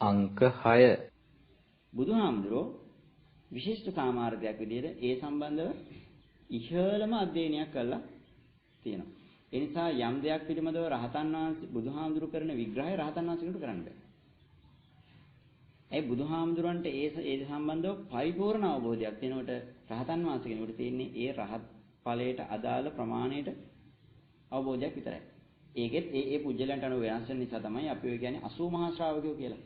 අංක 6 බුදුහාමුදුරෝ විශිෂ්ට කාමාර්ථයක් විදිහට ඒ සම්බන්ධව ඉහළම අධ්‍යයනයක් කළා තියෙනවා. ඒ නිසා යම් දෙයක් පිළිබඳව රහතන් වහන්සේ බුදුහාමුදුරු කරන විග්‍රහය රහතන් වහන්සේකට කරන්න බෑ. ඒ බුදුහාමුදුරන්ට ඒ සම්බන්ධව පරිපූර්ණ අවබෝධයක් තියෙනකොට රහතන් වහන්සේ කෙනෙකුට තියෙන්නේ ඒ රහත් ඵලයට අදාළ ප්‍රමාණයට අවබෝධයක් විතරයි. ඒකෙත් ඒ පුජ්‍යලයන්ට අනුව වෙනස් වෙන නිසා තමයි අපි ඔය කියන්නේ 80 මහා ශ්‍රාවකයෝ කියලා.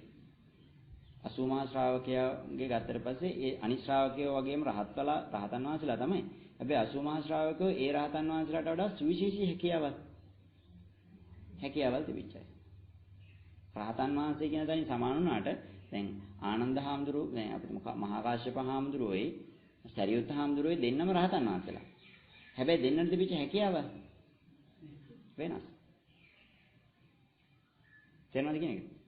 80 මහා ශ්‍රාවකයාගේ ගත්තට පස්සේ ඒ අනිත් ශ්‍රාවකයෝ වගේම රහතන් වහන්සේලා තමයි. හැබැයි 80 මහා ශ්‍රාවකයෝ ඒ රහතන් වහන්සේලාට වඩා සුවිශේෂී හැකියාවල් තිබිච්චයි. රහතන් වහන්සේ කියන තැනින් සමාන වුණාට දැන් ආනන්ද හාමුදුරුවෝ දැන් අපිට මහා කාශ්‍යප හාමුදුරුවෝයි සරියුත් හාමුදුරුවෝයි දෙන්නම රහතන් වහන්සේලා. හැබැයි දෙන්නට තිබිච්ච හැකියාව වෙනස්. තේරෙනවද කියන්නේ?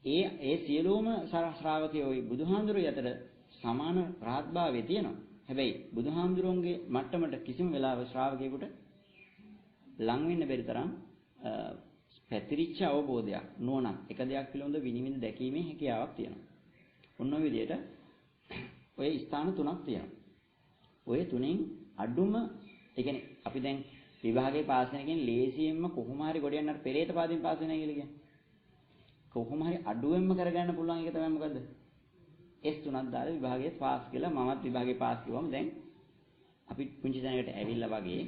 ඒ සියලුම ශ්‍රාවකයෝ බුදුහාමුදුරුවෝ අතර සමාන රහත්භාවය තියෙනවා. හැබැයි බුදුහාමුදුරුවන්ගේ මට්ටමට කිසිම වෙලාවක ශ්‍රාවකයෙකුට ලං වෙන්න බැරි තරම් පැතිරිච්ච අවබෝධයක් නුවණක් එක දෙයක් පිළිබඳ විනිවිද දැකීමේ හැකියාවක් තියෙනවා. ඔන්න ඔය විදිහට ඔය ස්ථාන තුනක් තියෙනවා. ඔය තුනෙන් අඩුම ඒ කියන්නේ අපි දැන් විභාගේ පාස් වෙන කියන්නේ ලේසියෙන්ම කොහොම හරි ගොඩ යන්න පෙරේත පාදින් පාස් වෙනවා කියලා කියන්නේ. කොහොම හරි අඩුවෙන්ම කරගන්න පුළුවන් එක තමයි මොකද්ද? S3ක් දාලා විභාගයේ පාස් කියලා මමත් විභාගේ පාස් කිව්වම දැන් අපි පුංචි තැනකට ඇවිල්ලා වගේ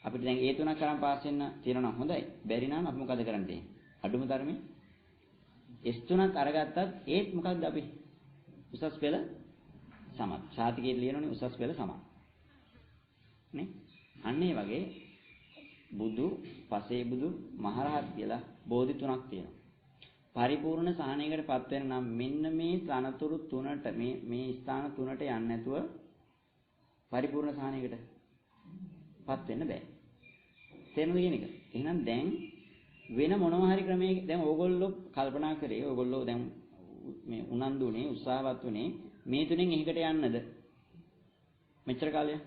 අපිට දැන් ඒ තුනක් කරන් පාස් වෙන්න තියෙනවා නම් හොඳයි. බැරි නම් අපි මොකද කරන්න තියෙන්නේ? අඩුම තරමේ S3ක් අරගත්තත් ඒත් මොකද්ද අපි උසස් පෙළ සමත්. සාතිකයේ ලියනෝනේ උසස් පෙළ සමත්. නේ? අන්න ඒ වගේ බුදු, පසේ බුදු, මහරහත් කියලා බෝධි තුනක් තියෙනවා. පරිපූර්ණ සහනයකටපත් වෙන නම් මෙන්න මේ තනතුරු තුනට මේ ස්ථාන තුනට යන්නේ නැතුව පරිපූර්ණ සහනයකටපත් වෙන්න බෑ. තේරුණාද කියන එක? එහෙනම් දැන් වෙන මොනවා හරි ක්‍රමයක දැන් ඕගොල්ලෝ කල්පනා කරේ ඕගොල්ලෝ දැන් මේ උනන්දුනේ උත්සාහවත් උනේ මේ තුනෙන් එකකට යන්නද? මෙච්චර කාලයක්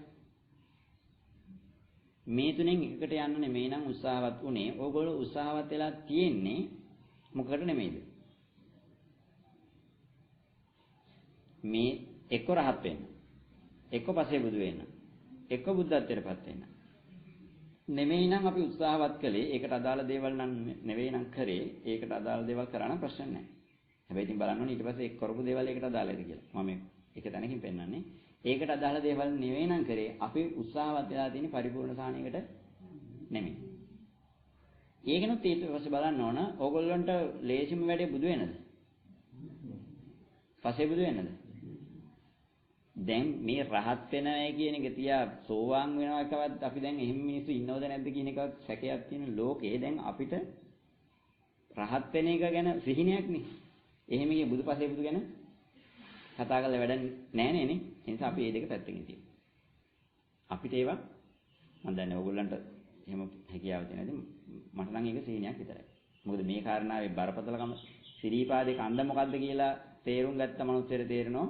මේ තුනෙන් එකකට යන්න නෙමෙයි නම් උත්සාහවත් උනේ. ඕගොල්ලෝ උත්සාහවත් වෙලා තියෙන්නේ මොකකට නෙමෙයිද? මේ එක්ක රහත් වෙන්න. එක්ක පසේ බුදු වෙන්න. එක්ක බුද්ධත්වයටපත් වෙන්න. නෙමෙයි නම් අපි උත්සාහවත් කළේ ඒකට අදාළ දේවල් නම් නෙවෙයි නම් කරේ. ඒකට අදාළ දේවල් කරා නම් ප්‍රශ්න නැහැ. හැබැයි ඉතින් බලන්න ඕනේ ඊට පස්සේ ඒක කරපු දේවල් ඒකට අදාළද කියලා. මම ඒක තැනකින් පෙන්නන්නේ. ඒකට අදාළ දේවල් නෙවෙයි නම් කරේ. අපි උත්සාහවත් වෙලා තියෙන පරිපූර්ණ සාහනයකට නෙමෙයි. ඒකනොත් ඊට පස්සේ බලන්න ඕන ඕගොල්ලන්ට ලේසිම වැඩේ බුදු වෙනද? පස්සේ බුදු වෙනද? දැන් මේ රහත් වෙනවයි කියන එක තියා සෝවාන් වෙනවා එකවත් අපි දැන් එහෙම මිනිස්සු ඉන්නවද නැද්ද කියන එකවත් සැකයක් තියෙන ලෝකේ දැන් අපිට රහත් වෙන එක ගැන සිහිනයක් නේ. එහෙම ගිය බුදු පස්සේ බුදු ගැන කතා කරලා වැඩක් නැහැ නේ. ඒ නිසා අපි මේ දෙක පැත්තකින් තියෙනවා. අපිට ඒවා මම දන්නේ ඕගොල්ලන්ට එහෙම හැකියාව තියෙනද මට නම් ඒක සීනියක් විතරයි. මොකද මේ කාරණාවේ බරපතලකම සිරීපාදේ කන්ද මොකද්ද කියලා තේරුම් ගත්ත මනුස්සයෙක් තේරෙනවා.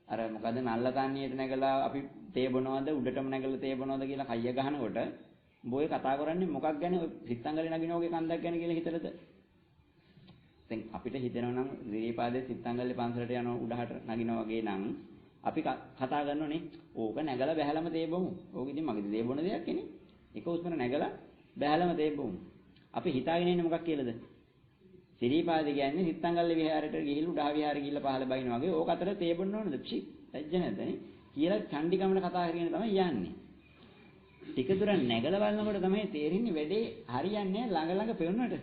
අර මොකද නල්ල තන්නියට නැගලා අපි තේ බොනවද උඩටම නැගලා තේ බොනවද කියලා කයිය ගහනකොට බොය කතා කරන්නේ මොකක් ගැන සිත්තංගලේ නගින වගේ කන්දක් ගැන කියලා හිතලද? දැන් අපිට හිතෙනවා නම් සිරීපාදේ සිත්තංගලේ පන්සලට යන උඩහට නගිනා වගේ නම් අපි කතා කරනෝනේ ඕක නැගලා බැහැලම තේ බොමු. ඕක ඉතින් මගේ තේ බොන දෙයක් නේ. එක උස්මන නැගලා බැහැලම තේ බොමු. අපි හිතාගෙන ඉන්නේ මොකක් කියලාද? සිරීපාදේ කියන්නේ සිත්තංගල්ලේ විහාරයට ගිහිල්ලා උඩහ විහාරේ ගිහිල්ලා පහළ බයින වගේ ඕක අතර තේ බොන්න ඕනද? ලැජ්ජ නැද්දනේ? කියලා චණ්ඩිකමන කතා කරගෙන තමයි යන්නේ. ටික දුර නැගලා බලනකොට තමයි තේරෙන්නේ වැඩේ හරියන්නේ ළඟ ළඟ පෙවුනට.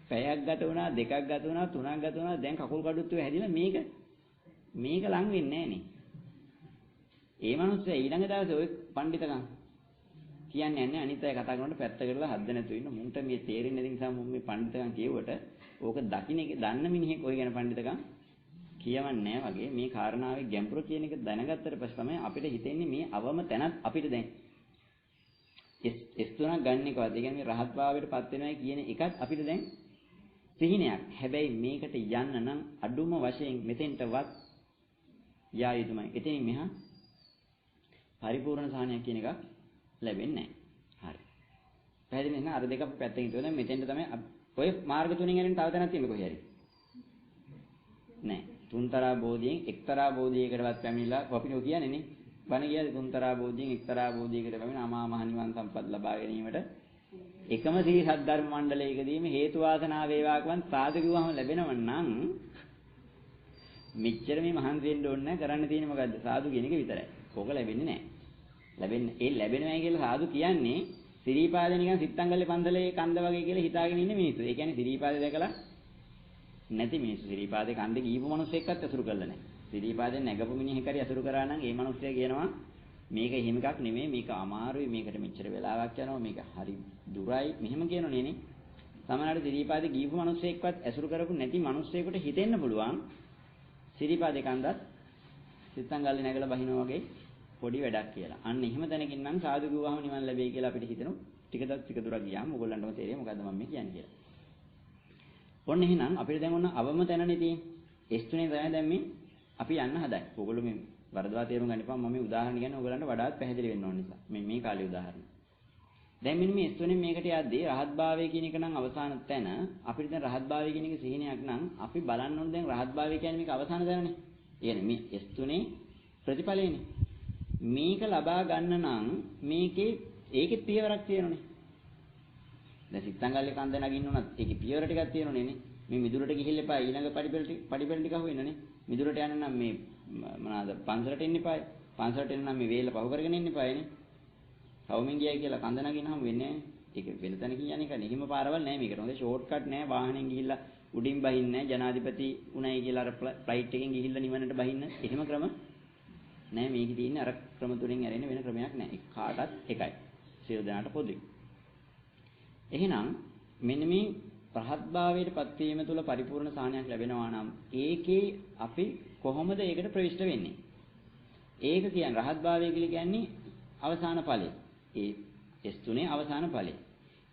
පැයක් ගත වුණා, දෙකක් ගත වුණා, තුනක් ගත වුණා. දැන් කකුල් කඩුත්තු හැදිලා මේක ලඟ වෙන්නේ නැහැ නේ. ඒ මනුස්සයා ඊළඟ දවසේ ওই පඬිතකම් කියන්නේ නැහැ අනිත් අය කතා කරනකොට පැත්ත කරලා හද්ද නැතුව ඉන්න මුන්ට මේ තේරෙන්නේ නැති නිසා මුන් මේ පඬිතකම් කියුවට ඕක දකින්න එක දන්න මිනිහෙක් ඔය ගැන පඬිතකම් කියවන්නේ නැහැ වගේ මේ කාරණාවේ ගැඹුර කියන එක දැනගත්තට පස්සේ තමයි අපිට හිතෙන්නේ මේ අවම තැනත් අපිට දැන් S3ක් ගන්න එකවත් ඒ කියන්නේ මේ රහත් භාවයටපත් වෙනවා කියන එකත් අපිට දැන් සිහිනයක්. හැබැයි මේකට යන්න නම් අඩුම වශයෙන් මෙතෙන්ටවත් යා යුතුමයි. එතනින් මෙහා පරිපූර්ණ සාහනයක් කියන එක ලැබෙන්නේ නැහැ. හරි. පැහැදිලි නේද? අර දෙක අපි පැත්තකින් තියුවා. දැන් මෙතෙන්ට තමයි ඔය මාර්ග තුنين ඇරෙන්න තව තැනක් තියෙන කොහේ හරි? නෑ. තුන්තරා බෝධියෙන් එක්තරා බෝධියකටවත් පැමිණිලා අපිට කියන්නේ නේ. බණ කියද තුන්තරා බෝධියෙන් එක්තරා බෝධියකට පැමිණ අමා මහ නිවන් සම්පත් ලබා ගැනීමට එකම සී සද්ධර්ම මණ්ඩලයකදීම හේතු වාසනා වේවා කියවන් සාදු කිව්වම ලැබෙනව නම් මෙච්චර මේ මහන්සි වෙන්න ඕනේ නැහැ. කරන්න තියෙන්නේ මොකද්ද? සාදු කියන එක විතරයි. ඕක ලැබෙන්නේ නැහැ. ලැබෙනවයි කියලා සාදු කියන්නේ සිරීපාදේ නිකන් සිත්තංගල්ලේ පන්සලේ කන්ද වගේ කියලා හිතාගෙන ඉන්න මිනිස්සු. ඒ කියන්නේ සිරීපාදේ දැකලා නැති මිනිස්සු. සිරීපාදේ කන්දේ ගිහපු මිනිස්සෙක්වත් අසුරු කළා නැහැ. සිරීපාදෙන් නැගපු මිනිහෙක් හරි අසුරු කරා නම් ඒ මිනිස්සයා කියනවා මේක එහෙම එකක් නෙමෙයි, මේක අමාරුයි, මේකට මෙච්චර වෙලාවක් යනවා, මේක හරි දුරයි. මෙහෙම කියනෝනේ නේ. සමහරවිට සිරීපාදේ ගිහපු මිනිස්සෙක්වත් අසුරු කරපු නැති මිනිස්සෙකුට හිතෙන්න පුළුවන් සිරීපාදේ කන්දත් සිත්තංගල්ලේ නැගලා බහිනවා වගේ පොඩි වැඩක් කියලා. අන්න එහෙම තැනකින් නම් සාදු කිව්වහම නිවන් ලැබෙයි කියලා අපිට හිතෙනවා. ටික දුරක් ගියාම ඕගොල්ලන්ටම තේරෙයි මොකද්ද මම මේ කියන්නේ කියලා. ඔන්න එහෙනම් අපිට දැන් ඔන්න අවම තැනනේ තියෙන්නේ. S3 තමයි දැන් මේ අපි යන්න හදන්නේ. ඕගොල්ලෝ මේ වරදවා තේරුම් ගන්න එපා. මම මේ උදාහරණ කියන්නේ ඕගොල්ලන්ට වඩාත් පැහැදිලි වෙන්න ඕන නිසා. මේ කාලේ උදාහරණ. දැන් මෙන්න මේ S3 මේකට යද්දී රහත් භාවය කියන එක නම් අවසාන තැන. අපිට දැන් රහත් භාවය කියන එක සිහිනයක් නම් අපි බලන්න ඕනේ දැන් රහත් භාවය කියන්නේ මේක අවසාන තැනනේ. කියන්නේ මේ S3 ප්‍රතිඵලයනේ. මේක ලබා ගන්න නම් ඒකේ පියවරක් තියෙනනේ. දැන් සිත්තංගල්ලේ කන්ද නගින්න උනත් ඒකේ පියවර ටිකක් තියෙනනේ නේ. මේ මිදුරට ගිහිල්ලා එපා ඊළඟ පඩිපෙළ ටික අහුවෙන්නනේ. මිදුරට යන්න නම් මේ මොනවාද පන්සලට එන්න එපායි. පන්සලට එන්න නම් මේ වේල පහු කරගෙන එන්න එපායිනේ. කවුමින් ගියයි කියලා කන්ද නගිනහම වෙන්නේ නැහැ. ඒක වෙන තැනකින් යන්නේ නැහැ. එහෙම පාරවල් නැහැ මේකට. හොඳ ෂෝට් කට් නැහැ. වාහනෙන් ගිහිල්ලා උඩින් බහින්නේ නැහැ. ජනාධිපති උණයි කියලා අර ෆ්ලයිට් එකෙන් ගිහිල්ලා නිවනට බහින්න. එහෙම ක්‍රම නෑ. මේකේ තියෙන්නේ අර ක්‍රම තුනෙන් ඇරෙන වෙන ක්‍රමයක් නෑ. කාටත් එකයි. සියලු දෙනාට පොදුයි. එහෙනම් මෙන්න මේ රහත් භාවයට පත්වීම තුළ පරිපූර්ණ සාහනයක් ලැබෙනවා නම් ඒකේ අපි කොහොමද ඒකට ප්‍රවිෂ්ඨ වෙන්නේ? ඒක කියන්නේ රහත් භාවය කියලා කියන්නේ අවසාන ඵලය. ඒ S3 අවසාන ඵලය.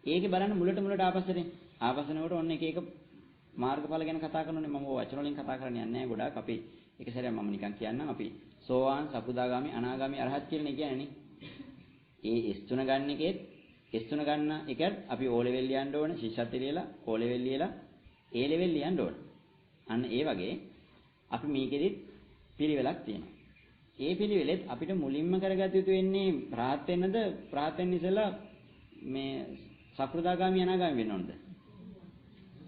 ඒකේ බලන්න මුලට ආපස්සනකොට ඔන්න එක මාර්ගඵල ගැන කතා කරනෝනේ. මම ඔය වචන වලින් කතා කරන්නේ නැහැ ගොඩාක්. අපි එක සැරයක් මම නිකන් කියන්නම්. අපි සෝවාන්, සකුදාගාමි, අනාගාමි, අරහත් කියලා කියන්නේ. ඒ S3 ගන්න එකෙත් S3 ගන්න එකත් අපි O level ලියන්න ඕන, ශිෂ්‍යත්වය ලියලා O level ලියලා A level ලියන්න ඕන. අන්න ඒ වගේ අපි මේකෙදිත් පිළිවෙලක් තියෙනවා. ඒ පිළිවෙලෙත් අපිට මුලින්ම කරගත යුතු වෙන්නේ රහත් වෙන්නද, රහත් වෙන්න ඉස්සෙල්ලා මේ සකෘදාගාමි අනාගාමි වෙන්න ඕනද?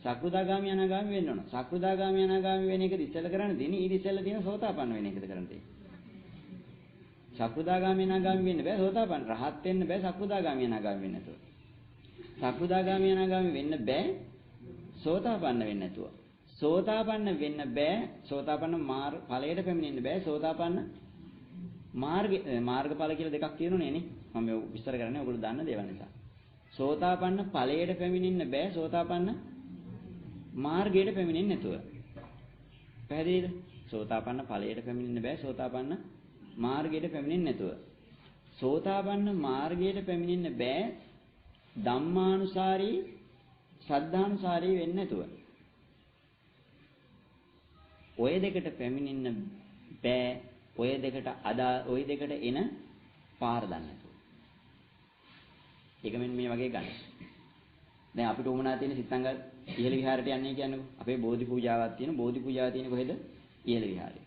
සකෘදාගාමි අනාගාමි වෙන්න ඕන. සකෘදාගාමි අනාගාමි වෙන එකද ඉස්සෙල්ලා කරන්න තියෙන්නේ. ඊට ඉස්සෙල්ලා තියෙන සෝතාපන්න වෙන එකද කරන්න තියෙන්නේ. සකෘදාගාමි අනාගාමි වෙන්න බෑ සෝතාපන්න. රහත් වෙන්න බෑ සකෘදාගාමි අනාගාමි වෙන්න නැතුව. සකෘදාගාමි අනාගාමි වෙන්න බෑ සෝතාපන්න වෙන්න නැතුව. සෝතාපන්න වෙන්න බෑ සෝතාපන්න ඵලයට පැමිණෙන්න බෑ සෝතාපන්න මාර්ගඵල කියලා දෙකක් තියෙනුනේ නේ. මම මේ විස්තර කරන්නේ ඔයගොල්ලෝ දන්න දේවල් නිසා. සෝතාපන්න ඵලයට පැමිණෙන්න බෑ සෝතාපන්න මාර්ගයට පැමිණෙන්නේ නැතුව. පැහැදිලිද? සෝතාපන්න ඵලයට පැමිණෙන්න බෑ සෝතාපන්න මාර්ගයට පැමිණෙන්නේ නැතුව. සෝතාපන්න මාර්ගයට පැමිණෙන්න බෑ ධම්මානුසාරී ශ්‍රද්ධානුසාරී වෙන්නේ නැතුව. ඔය දෙකට පැමිණෙන්න බෑ ඔය දෙකට එන පාර දන්නේ නැතුව. ඒක මෙන්න මේ වගේ ගන්න. දැන් අපිට උමනා තියෙන සිත්තංගල් ඉහළ විහාරයට යන්නේ කියන්නකෝ. අපේ බෝධි පූජාවක් තියෙන බෝධි පූජාව තියෙන කොහෙද? ඉහළ විහාරේ.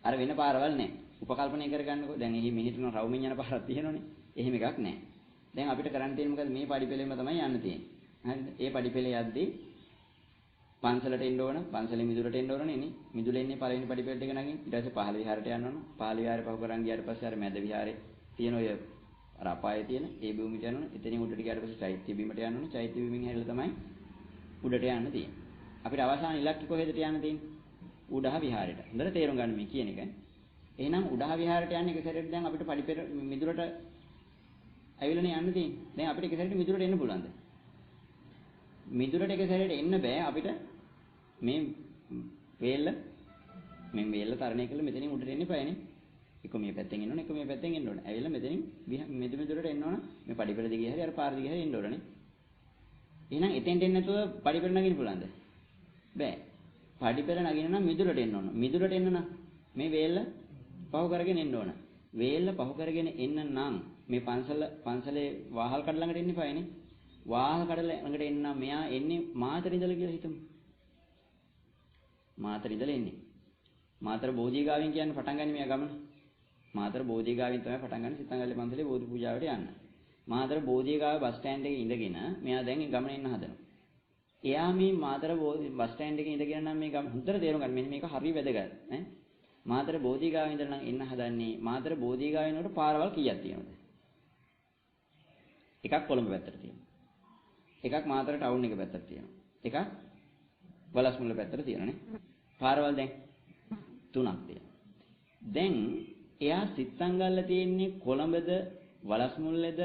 අර වෙන පාරවල් නැහැ. උපකල්පනය කරගන්නකෝ. දැන් එහි මෙහිට යන රවුමින් යන පාරක් තියෙනවනේ. එහෙම එකක් නැහැ. දැන් අපිට කරන්න තියෙන්නේ මොකද? මේ පඩිපෙළෙම තමයි යන්න තියෙන්නේ. හරිද? ඒ පඩිපෙළේ යද්දී පන්සලට එන්න ඕන. පන්සලේ මිදුලට එන්න ඕනනේ නේ. මිදුලේ ඉන්නේ පළවෙනි පඩිපෙළට එක නගින්. ඊට පස්සේ පහළ විහාරයට යන්න ඕන. පහළ විහාරේ පහු කරන් ගියාට පස්සේ අර මැද විහාරේ තියෙන ඔය අර අපායේ තියෙන ඒ භූමියට යන්න ඕන. එතනින් උඩට ගියාට පස්සේ චෛත්‍ය බිමට යන්න ඕන. චෛත්‍ය බිමින් හැරිලා තමයි උඩට යන්න තියෙන්නේ. අපිට අවසාන ඉලක්කය කොහෙද යන්න තියෙන්නේ? උඩහ විහාරයට. හොඳට තේරුම් ගන්න මේ කියන එක. එහෙනම් උඩහ විහාරයට යන්න එක සැරේට දැන් අපිට පඩිපෙළ මිදුලට ඇවිල්ලානේ යන්න තියෙන්නේ. දැන් අපිට එක සැරේට මිදුලට එන්න පුළුවන්ද? මිදුලට එක සැරේට එන්න බෑ අපිට මේ වේල්ල තරණය කළා මෙතනින් උඩට එන්න එපානේ. එක මේ පැත්තෙන් එන්න ඕන එක මේ පැත්තෙන් එන්න ඕන. ඇවිල්ලා මෙතනින් මිදුලට එන්න ඕන. මේ පඩිපෙළ දිගේ හරි අර පාර දිගේ හරි එන්න ඕනනේ. එහෙනම් එතෙන්ට එන්න නැතුව පඩිපෙළ නගින්න පුළුවන්ද? බෑ. පඩිපෙළ නගින්න නම් මිදුලට එන්න ඕන. මිදුලට එන්න නම් මේ වේල්ල පහු කරගෙන එන්න ඕන. වේල්ල පහු කරගෙන එන්න නම් මේ පන්සලේ වාහල් කඩ ළඟට එන්න එපානේ. වාහන කඩලා ළඟට එන්න මෙයා එන්නේ මාතර ඉඳලා කියලා හිතමු. මාතර ඉඳලා එන්නේ. මාතර බෝධිගාවෙන් කියන්නේ පටන් ගන්න මෙයා ගමන. මාතර බෝධිගාවෙන් තමයි පටන් ගන්න සිතංගල්ලේ පන්සලේ බෝධි පූජාවට යන්න. මාතර බෝධිගාව බස් ස්ටෑන්ඩ් එකේ ඉඳගෙන මෙයා දැන් ගමන එන්න හදනවා. එයා මේ මාතර බස් ස්ටෑන්ඩ් එකේ ඉඳගෙන නම් මේ ගම හොඳට තේරුම් ගන්න. මෙන්න මේක හරිය වැදගත් ඈ. මාතර බෝධිගාවෙන් ඉඳලා නම් එන්න හදන්නේ. මාතර බෝධිගාවෙන් උඩ පාරවල් කීයක් තියෙනවද? එකක් කොළඹ පැත්තට තියෙනවා. එකක් මාතර ටවුන් එක පැත්තට තියෙනවා. එකක් වලස්මුල්ල පැත්තට තියෙනනේ. පාරවල් දැන් 3ක් තියෙනවා. දැන් එයා සිත්තංගල්ල තියෙන්නේ කොළඹද වලස්මුල්ලේද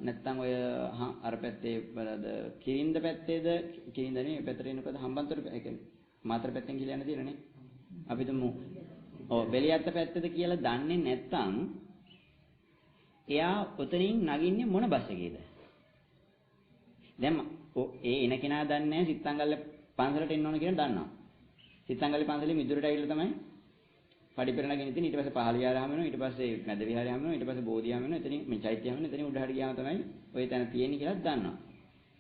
නැත්නම් ඔය අර පැත්තේ බලද කිරින්ද පැත්තේද කිරින්ද නේ පැත්තට එනකොට හම්බන්තොට ඒ කියන්නේ මාතර පැත්තෙන් කියලා යන්න තියෙනනේ. අපි තුමු ඔව් බෙලියත්ත පැත්තේද කියලා දන්නේ නැත්නම් එයා උතනින් නගින්නේ මොන බස් එකේද? දැන් ඒ එන කෙනා දන්නේ නැහැ සිත්තංගල්ල පන්සලට එන්න ඕන කියන දන්නවා. සිත්තංගල්ලේ පන්සලේ මිදුරට ඇවිල්ලා තමයි පඩිපෙරණගෙන ඉතින් ඊට පස්සේ පහලියාරාම වෙනවා ඊට පස්සේ මැද විහාරයම වෙනවා ඊට පස්සේ බෝධියම වෙනවා එතනින් මේ චෛත්‍යයම වෙනවා එතනින් උඩහට ගියාම තමයි ওই තැන තියෙන්නේ කියලා දන්නවා.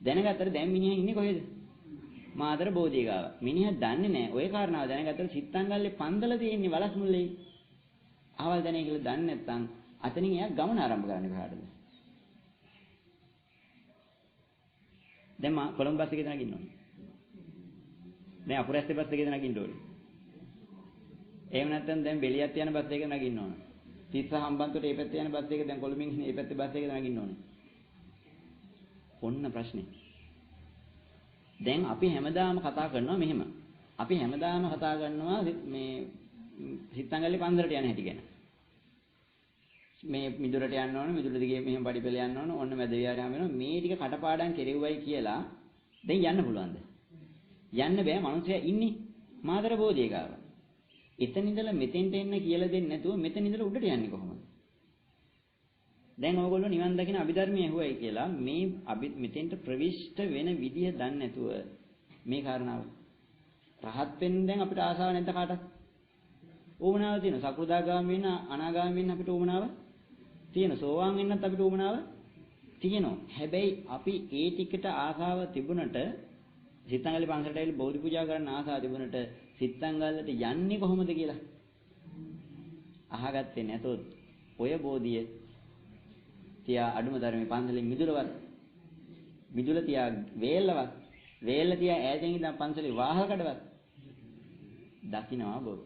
දැනගත්තට දැන් මිනිහා ඉන්නේ කොහෙද? මාතර බෝධිය ගාව. මිනිහා දන්නේ නැහැ. ওই කාරණාව දැනගත්තට සිත්තංගල්ලේ පන්සල තියෙන්නේ වලස්මුල්ලේ. ආවල් දැනේ කියලා දන්නේ නැත්නම් අතනින් එයා ගමන ආරම්භ කරන්න කොහාටද? දැන් මා කොළඹ බස් එකේ නගින්න ඕනේ. දැන් අපුරැස්සේ බස් එකේ නගින්න ඕනේ. එහෙම නැත්නම් දැන් බෙලියත් යන බස් එකේ නගින්න ඕනේ. තිස්ස හම්බන්තොට මේ පැත්තේ යන බස් එකේ දැන් කොළඹින් මේ පැත්තේ බස් එකේ නගින්න ඕනේ. ඔන්න ප්‍රශ්නේ. දැන් අපි හැමදාම කතා කරනවා මෙහෙම. අපි හැමදාම කතා කරනවා මේ සිත්තංගල්ලේ පන්සලට යන හැටි ගැන. මේ මිදුරට යන්න ඕන මිදුර දිගේ මෙහෙම පඩිපෙළ යන්න ඕන ඔන්න මැද විහාරයම වෙනවා මේ ටික කටපාඩම් කෙරෙව්වයි කියලා දැන් යන්න පුළුවන්ද? යන්න බෑ මනුස්සයා ඉන්නේ මාතර බෝධිය ගාව. එතන ඉඳලා මෙතෙන්ට එන්න කියලා දෙන්නේ නැතුව මෙතන ඉඳලා උඩට යන්නේ කොහොමද? දැන් ඕගොල්ලෝ නිවන් දකින අභිධර්මයේ ඇහුවයි කියලා මේ මෙතෙන්ට ප්‍රවිෂ්ඨ වෙන විදිය දන්නේ නැතුව මේ කාරණාව රහත් වෙන්න දැන් අපිට ආසාව නැද්ද කාටද? ඕමනාව තියෙනවා. සකෘදාගාමී වෙන්න අනාගාමී වෙන්න අපිට ඕමනාව තියෙනවා. සෝවාන් වෙන්නත් අපිට ඕමනාව තියෙනවා. හැබැයි අපි ඒ ටිකට ආසාව තිබුණට සිත්තංගල්ලේ පන්සලට ඇවිල්ලා බෝධි පූජා කරන්න ආසාව තිබුණට සිත්තංගල්ලට යන්නේ කොහොමද කියලා අහගත්තේ නැතොත් ඔය බෝධිය තියා අඩුම ධර්මයේ පන්සලෙන් මිදුල තියා වේල්ල තියා ඈතින් ඉඳන් පන්සලේ වාහල කඩවත් දකින්නවා බෝ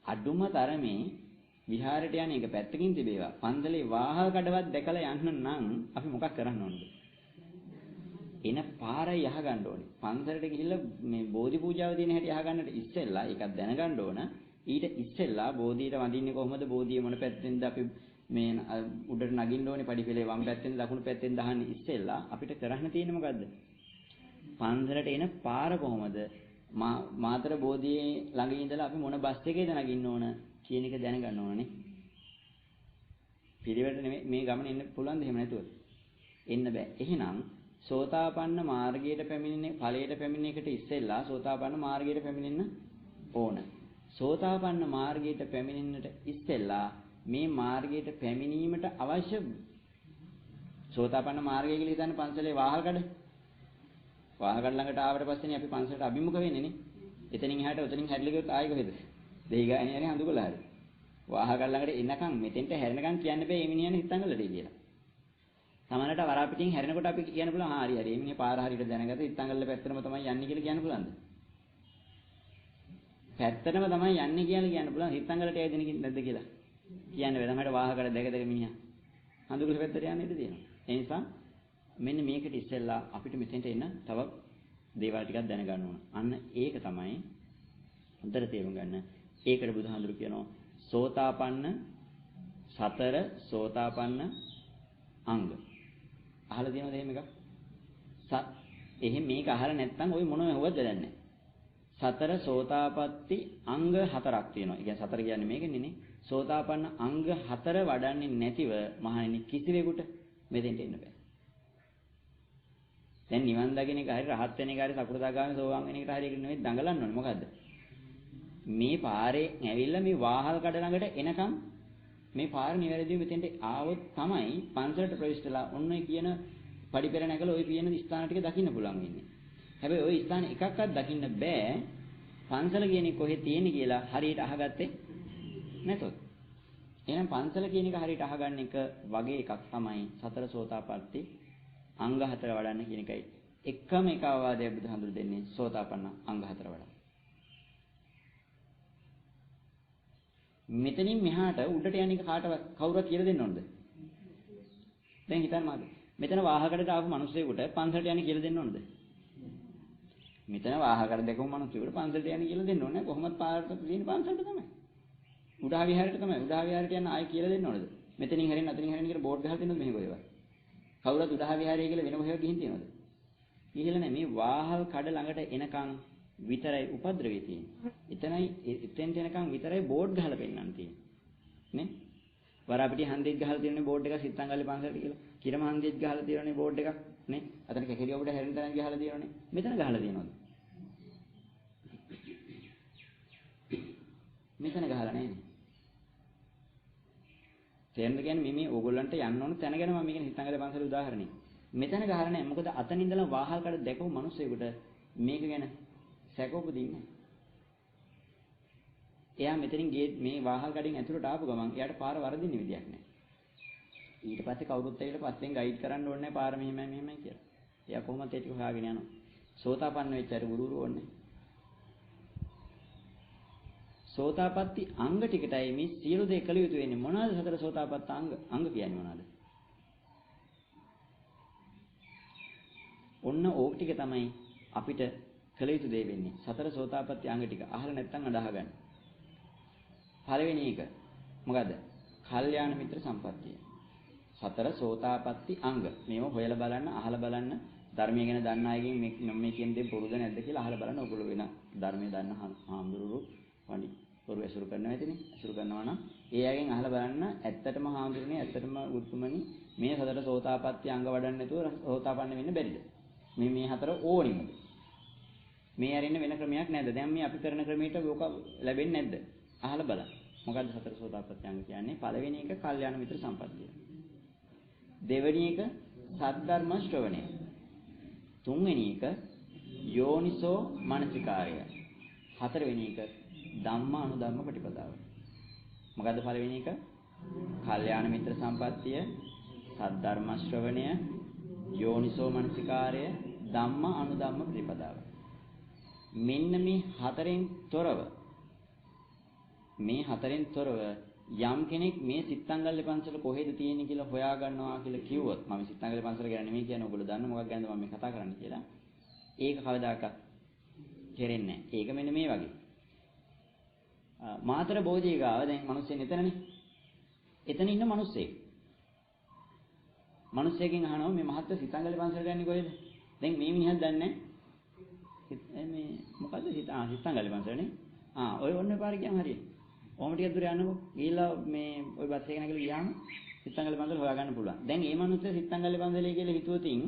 අඩුම තරමේ විහාරයට යන එක පැත්තකින් තිබේවා පන්සලේ වාහල කඩවත් දැකලා යන්න නම් අපි මොකක් කරන්න ඕනද? එන පාරයි අහගන්න ඕනේ. පන්සලට ගිහිල්ලා මේ බෝධි පූජාව තියෙන හැටි අහගන්නට ඉස්සෙල්ලා ඒකක් දැනගන්න ඕන. ඊට ඉස්සෙල්ලා බෝධියට වඳින්නේ කොහොමද? බෝධිය මොන පැත්තෙන්ද අපි මේ උඩට නගින්න ඕනේ? පඩිපෙළේ වම් පැත්තෙන්ද දකුණු පැත්තෙන්ද දහන්නේ ඉස්සෙල්ලා අපිට කරන්න තියෙන්නේ මොකද්ද? පන්සලට එන පාර කොහොමද? මාතර බෝධියේ ළඟ ඉඳලා අපි මොන බස් එකේද නගින්න ඕන කියන එක දැනගන්න ඕනනේ. පිළිවෙලට නෙමෙයි මේ ගමන එන්න පුළුවන්ද එහෙම නැතුව? එන්න බෑ. එහෙනම් සෝතාපන්න මාර්ගයට පැමිණෙන ඵලයට පැමිණෙන එකට ඉස්සෙල්ලා සෝතාපන්න මාර්ගයට පැමිණෙන්න ඕන. සෝතාපන්න මාර්ගයට පැමිණෙන්නට ඉස්සෙල්ලා මේ මාර්ගයට පැමිණීමට අවශ්‍ය සෝතාපන්න මාර්ගය කියලා හිතන්නේ පන්සලේ වාහල් කඩ ළඟට ආවට පස්සේනේ අපි පන්සලට අභිමුඛ වෙන්නේ නේ. එතනින් එහාට උතනින් හැරිලා ගියොත් ආයෙ කොහෙද? දෙහිගානේ යන්නේ හඳුකලා හරි. වාහල් ළඟට එනකන් මෙතෙන්ට හැරෙනකන් කියන්න බෑ මේ මිනිහනේ හිතංගලට කියලා. සමහරවිට වරාපිටින් හැරෙනකොට අපි කියන්න පුළුවන් හරි හරි මේ මිනිහ පාර හරියට දැනගත්ත හිතංගල පැත්තටම තමයි යන්නේ කියලා කියන්න පුළුවන්ද? පැත්තටම තමයි යන්නේ කියලා කියන්න පුළුවන් හිතංගලට ඇයි දෙන්නේ නැද්ද කියලා. කියන්න බෑ. තමයි වාහකට දැක මිනිහා හඳුකල පැත්තට යන්න ඉඩ තියෙනවා. ඒ නිසා මෙන්න මේකට ඉස්සෙල්ලා අපිට මෙතෙන්ට එන්න තව දේවල් ටිකක් දැනගන්න ඕන. අන්න ඒක තමයි හොඳට තේරුම් ගන්න. ඒකට බුදුහාඳුරු කියනවා සෝතාපන්න සතර සෝතාපන්න අංග. අහලා තියෙනවද එහෙම එකක්? එහෙම මේක අහලා නැත්නම් ওই මොනව හොවද දන්නේ සතර සෝතාපට්ටි අංග හතරක් තියෙනවා. ඒ කියන්නේ සතර කියන්නේ මේකනේ නේ. සෝතාපන්න අංග හතර වඩන්නේ නැතිව මහණෙනි කිසිවෙකුට මෙතෙන්ට එන්න බෑ. දැන් නිවන් දකින්න එක හරි රහත් වෙන එක හරි සකෘදාගාමී සෝවාන් වෙන එකට හරි ඒක නෙවෙයි දඟලන්න ඕනේ. මොකද්ද? මේ පාරේ ඇවිල්ලා මේ වාහල් කඩ ළඟට එනකම් මේ පාර නිවැරදිව මෙතෙන්ට ආවොත් තමයි පන්සලට ප්‍රවිෂ්ඨ වෙලා ඔන්න ඔය කියන පඩිපෙර නැගලා ওই කියන ස්ථාන ටික දකින්න පුළුවන් වෙන්නේ. හැබැයි ওই ස්ථාන එකක්වත් දකින්න බෑ පන්සල කියන්නේ කොහෙද තියෙන්නේ කියලා හරියට අහගත්තේ නැතොත්. එහෙනම් පන්සල කියන එක හරියට අහගන්න එක වගේ එකක් තමයි සතර සෝතාපට්ටි අංග 4 වඩන්න කියන එකයි. එකම එක අවවාදයක් බුදුහාමුදුරු දෙන්නේ සෝතාපන්න අංග 4 වඩන්න. මෙතනින් මෙහාට උඩට යන එක කාටවත් කවුරුත් කියලා දෙන්න ඕනද? දැන් හිතන්න මාද. මෙතන වාහකඩට ආපු මිනිස්සෙකුට පන්සලට යන්න කියලා දෙන්න ඕනද? මෙතන වාහකඩ දැකපු මිනිස්සෙකුට පන්සලට යන්න කියලා දෙන්න ඕනේ. කොහොමද පාරට තියෙන පන්සලට තමයි. උඩා විහාරයට තමයි. උඩා විහාරයට යන්න ආයෙ කියලා දෙන්න ඕනද? මෙතනින් හැරෙන්න අතනින් හැරෙන්න කියලා බෝඩ් ගහලා දෙන්නද මෙහෙ කොහෙවත්? කවුරුත් උඩා විහාරය කියලා වෙන කොහෙවත් ගිහින් තියනවද? ගිහිල්ලා නැහැ. මේ වාහල් කඩ ළඟට එනකන් විතරයි උපද්‍රවේ තියෙන්නේ. එතනයි එතෙන්ට එනකන් විතරයි බෝඩ් ගහලා පෙන්නන්න තියෙන්නේ. නේ? වරාපිටිය හන්දියක් ගහලා තියෙනනේ බෝඩ් එක සිත්තංගල්ලේ පන්සලට කියලා. කිරම හන්දියක් ගහලා තියෙනනේ බෝඩ් එකක්. නේ? අතන කැකිරිය උඩ හැරෙන්න තැන ගහලා තියෙනනේ. මෙතන ගහලා තියෙනවද? මෙතන ගහලා නැහැ නේ. තේරෙනද කියන්නේ මේ ඕගොල්ලන්ට යන්න ඕන තැන ගැන මම මේක හිතංගල පන්සලේ උදාහරණයක්. මෙතන ගහලා නැහැ. මොකද අතන ඉඳලා වාහල් කඩ දැකපු මිනිස්සෙකුට මේක ගැන සැකෝපදින්නේ. එයා මෙතනින් මේ වාහල් කඩෙන් ඇතුළට ආපු ගමන් එයාට පාර වරදින්න විදියක් නැහැ. ඊට පස්සේ කවුරුත් ඇවිල්ලා පස්සෙන් ගයිඩ් කරන්න ඕනේ නැහැ පාර මෙහෙමයි කියලා. එයා කොහොමද ඒ ටික හොයාගෙන යනවා. සෝතාපන්න වෙච්ච අර ගුරුවරු ඕනේ. සෝතාපට්ටි අංග ටිකටයි මේ සියලු දේ කළ යුතු වෙන්නේ. මොනවාද සතර සෝතාපට්ට අංග කියන්නේ මොනවාද? ඔන්න ඕක ටික තමයි අපිට කළ යුතු දේ වෙන්නේ. සතර සෝතාපට්ටි අංග ටික අහලා නැත්නම් අදාහ ගන්න. පළවෙනි එක මොකද්ද? කල්යාණ මිත්‍ර සම්පත්තිය. සතර සෝතාපට්ටි අංග. මේව හොයලා බලන්න, අහලා බලන්න, ධර්මය ගැන දන්න අයගෙන් මේ කියන දේ පුරුද නැද්ද කියලා අහලා බලන්න. ඔයගොල්ලෝ වෙන ධර්මය දන්න හාමුදුරුවෝ වණි පොරු ඇසුරු කරනවා ඇතිනේ. ඇසුරු කරනවා නම් ඒ අයගෙන් අහලා බලන්න ඇත්තටම හාමුදුරනේ ඇත්තටම ගුරුතුමනි මේ සතර සෝතාපට්ටි අංග වඩන්න නැතුව සෝතාපන්න වෙන්න බැරිද? මේ හතර ඕනිමද? මේ ඇරෙන්න වෙන ක්‍රමයක් නැද්ද? දැන් මේ අපි කරන ක්‍රමයට ඕක ලැබෙන්නේ නැද්ද? අහලා බලන්න. මොකද්ද සතර සෝතාපට්ටි අංග කියන්නේ? පළවෙනි එක කල්යාණ මිත්‍ර සම්පත්තිය. දෙවෙනි එක සද්ධර්ම ශ්‍රවණය. තුන්වෙනි එක යෝනිසෝ මනසිකාරය. හතරවෙනි එක ධම්මා අනුධම්ම ප්‍රතිපදාව. මොකද්ද පළවෙනි එක? කල්යාණ මිත්‍ර සම්පත්තිය, සද්ධර්ම ශ්‍රවණය, යෝනිසෝ මනසිකාරය, ධම්මා අනුධම්ම ප්‍රතිපදාව. මෙන්න මේ හතරෙන් තොරව යම් කෙනෙක් මේ සිත්තංගල්ලේ පන්සල කොහෙද තියෙන්නේ කියලා හොයා ගන්නවා කියලා කිව්වොත් මම සිත්තංගල්ලේ පන්සල ගැන නෙමෙයි කියන්නේ ඔයගොල්ලෝ දන්න මොකක් ගැනද මම මේ කතා කරන්නේ කියලා. ඒක කවදාකවත් කෙරෙන්නේ නැහැ. ඒක මෙන්න මේ වගේ. මාතර බෝධිය ගාව දැන් මිනිස්සෙන් එතනනේ. එතන ඉන්න මිනිස්සෙක්. මිනිස්සෙකින් අහනවා මේ මහත්ව සිත්තංගල්ලේ පන්සල ගන්නේ කොහෙද? දැන් මේ මිනිහක් දන්නේ නැහැ. මේ මොකද්ද සිත්තංගල්ලේ පන්සලනේ? ඔය ඔන්න පාරේ ගියාම හරියට. ඔහොම ටිකක් දුර යන්නකෝ. ගිහිල්ලා මේ ওই බස් එක නැගලා ගියාම සිත්තංගල්ලේ පන්සල හොයාගන්න පුළුවන්. දැන් මේ මිනිස්සු සිත්තංගල්ලේ පන්සලේ කියලා හිතුවතින්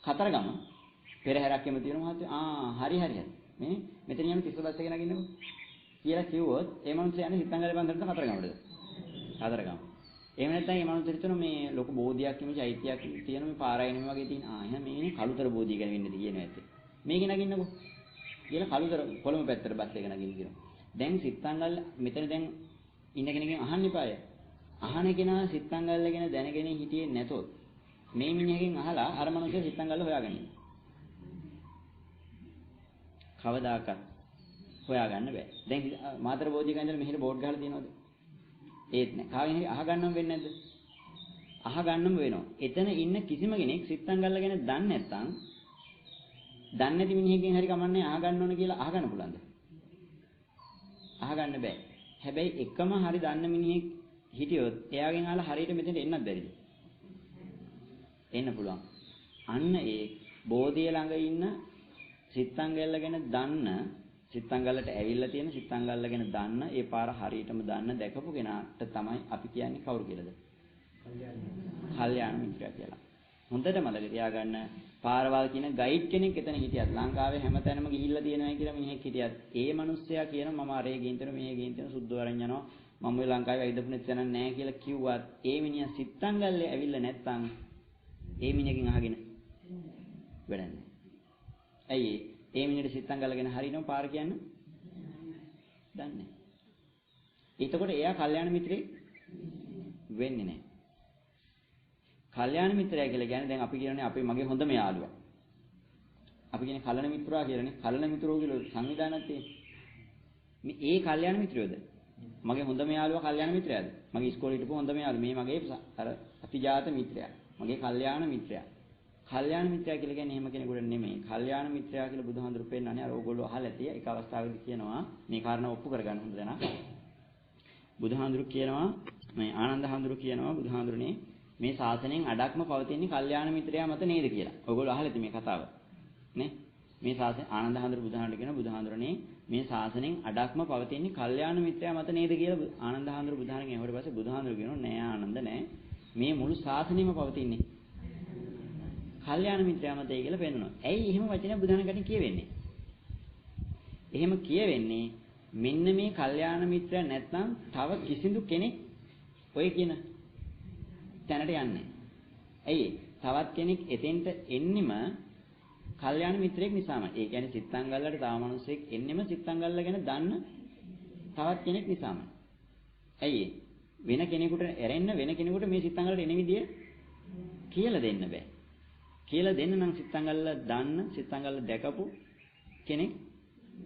කතරගම පෙරහැරක් එම තියෙන මහත්තයා හරි. මේ මෙතන යන 30 බස් එක නගින්නකෝ. කියලා කිව්වොත් ඒ මිනිස්සු යන්නේ සිත්තංගල්ලේ පන්සලට කතරගමටද? කතරගම. එහෙම නැත්නම් මේ මිනිස්සු හිතන මේ ලොකු බෝධියක් මේ චෛත්‍යයක් තියෙන මේ පාරායන මේ වගේ තියෙන එහෙනම් මේ කළුතර බෝධිය ගැන වෙන්නද කියන ඇත්තේ. මේක නගින්නකෝ. කියලා කළුතර කොළඹ පැත්තට බස් එක නගින්න කියනවා. දැන් සිත්තංගල්ල මෙතන දැන් ඉන්න කෙනකින් අහන්න එපාය. අහන කෙනා සිත්තංගල්ල ගැන දැනගෙන හිටියේ නැතොත් මේ මිනිහගෙන් අහලා අර මිනිස්සු සිත්තංගල්ල හොයාගන්න. කවදාකවත් හොයාගන්න බෑ. දැන් මාතර බෝධියක ඉඳලා මෙහෙට බෝඩ් ගහලා තියෙනවද? ඒත් නෑ. කාගෙන් හරි අහගන්නම වෙන්නේ නැද්ද? අහගන්නම වෙනවා. එතන ඉන්න කිසිම කෙනෙක් සිත්තංගල්ල ගැන දන්නේ නැත්නම් දන්නේ නැති මිනිහකින් හරි කමන්නේ අහගන්න ඕන කියලා අහගන්න පුළුවන්ද? අහගන්න බෑ. හැබැයි එකම හරි දන්න මිනිහෙක් හිටියොත් එයාගෙන් අහලා හරියට මෙතෙන්ට එන්නත් බැරිද? එන්න පුළුවන්. අන්න ඒ බෝධිය ළඟ ඉන්න සිත්තංගල්ල ගැන දන්න සිත්තංගල්ලට ඇවිල්ලා තියෙන සිත්තංගල්ල ගැන දන්න ඒ පාර හරියටම දන්න දැකපු කෙනාට තමයි අපි කියන්නේ කවුරු කියලාද? කල්යාණ මිත්‍රයා කියලා. හොඳට මතක තියාගන්න පාරවල් කියන ගයිඩ් කෙනෙක් එතන හිටියත් ලංකාවේ හැමතැනම ගිහිල්ලා තියෙනවා කියලා මිනිහෙක් හිටියත් ඒ මිනිස්සයා කියන මම අරේ ගින්තර මේ ගින්තර සුද්ධ වරන් යනවා මම ඔය ලංකාවේ ඇවිදපු තැන නැහැ කියලා කිව්වත් ඒ මිනිහා සිත්තංගල්ලේ ඇවිල්ලා නැත්තම් ඒ මිනිහකින් අහගෙන වැඩක් නැහැ. ඇයි ඒ මිනිහට සිත්තංගල්ල ගැන හරියනව පාර කියන්නේ? දන්නේ නැහැ. එතකොට එයා කල්යාණ මිත්‍රෙක් වෙන්නේ නැහැ. කල්යාණ මිත්‍රයා කියලා කියන්නේ දැන් අපි කියන්නේ අපි මගේ හොඳම යාළුවා. අපි කියන්නේ කලණ මිත්‍රා කියලානේ. කලණ මිත්‍රෝ කියලා සංවිධානයක් තියෙනවා. මේ ඒ කල්යාණ මිත්‍රයෝද? මගේ හොඳම යාළුවා කල්යාණ මිත්‍රයාද? මගේ ඉස්කෝලේ හිටපු හොඳම යාළුවා. මේ මගේ අර අතිජාත මිත්‍රයා. මගේ කල්යාණ මිත්‍රයා. කල්යාණ මිත්‍රයා කියලා කියන්නේ එහෙම කෙනෙකුට නෙමෙයි. කල්යාණ මිත්‍රයා කියලා බුදුහාඳුරු පෙන්නන්නේ අර ඕගොල්ලෝ අහලා ඇති. ඒක අවස්ථාවකදී කියනවා මේ කාරණා ඔප්පු කරගන්න හොඳ දෙනා. බුදුහාඳුරු කියනවා මේ ආනන්ද හාමුදුරු කියනවා බුදුහාඳුරනේ මේ ශාසනයෙන් අඩක්ම පවතින්නේ කල්යාණ මිත්‍රයා මත නේද කියලා. ඔයගොල්ලෝ අහලා ඇති මේ කතාව. නේ? මේ ශාසනය ආනන්ද හාමුදුරු බුදුහාඳුරට කියනවා බුදුහාඳුරනේ මේ ශාසනයෙන් අඩක්ම පවතින්නේ කල්යාණ මිත්‍රයා මත නේද කියලා ආනන්ද හාමුදුරු බුදුහාඳුරගෙන් ඇහුවට පස්සේ බුදුහාඳුරු කියනවා නෑ ආනන්ද නෑ. මේ මුළු ශාසනයම පවතින්නේ කල්යාණ මිත්‍රයා මතයි කියලා පෙන්නනවා. ඇයි එහෙම වචනයක් බුදුහාඳුරගෙන් කියවෙන්නේ? එහෙම කියවෙන්නේ මෙන්න මේ කල්යාණ මිත්‍රයා නැත්නම් තව කිසිදු කෙනෙක් ඔය කියන තැනට යන්නේ. ඇයි? තවත් කෙනෙක් එතෙන්ට එන්නෙම කල්යාණ මිත්‍රයෙක් නිසාමයි. ඒ කියන්නේ සිත්තංගල්ලට තව මිනිසෙක් එන්නෙම සිත්තංගල්ල ගැන දන්න තවත් කෙනෙක් නිසාමයි. ඇයි? වෙන කෙනෙකුට ඇරෙන්න වෙන කෙනෙකුට මේ සිත්තංගල්ලට එන විදිය කියලා දෙන්න බෑ. කියලා දෙන්න නම් සිත්තංගල්ල දන්න සිත්තංගල්ල දැකපු කෙනෙක්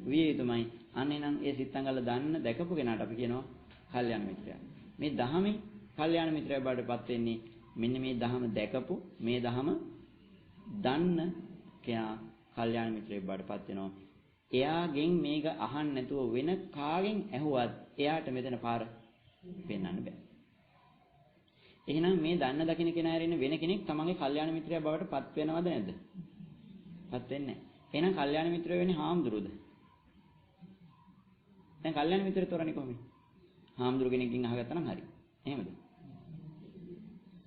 විය යුතුමයි. අනේ නම් ඒ සිත්තංගල්ල දන්න දැකපු කෙනාට අපි කියනවා කල්යාණ මිත්‍රයා. මේ දහමේ කල්යාණ මිත්‍රයා බාටපත් වෙන්නේ මෙන්න මේ දහම දැකපු මේ දහම දන්න කෙනා කල්යාණ මිත්‍රයෙක් බාටපත් වෙනවා. එයාගෙන් මේක අහන්න නැතුව වෙන කාගෙන් ඇහුවත් එයාට මෙතන පාර පෙන්වන්න බෑ. එහෙනම් මේ දන්න දකින්න කෙනා ඇරෙන්න වෙන කෙනෙක් තමන්ගේ කල්යාණ මිත්‍රයා බවටපත් වෙනවද නැද්ද? පත් වෙන්නේ නැහැ. එහෙනම් කල්යාණ මිත්‍රයෝ වෙන්නේ හාමුදුරුවෝද? දැන් කල්යාණ මිත්‍රය තෝරන්නේ කොහොමද? හාමුදුරු කෙනෙක්ගෙන් අහගත්තා නම් හරි. එහෙමද?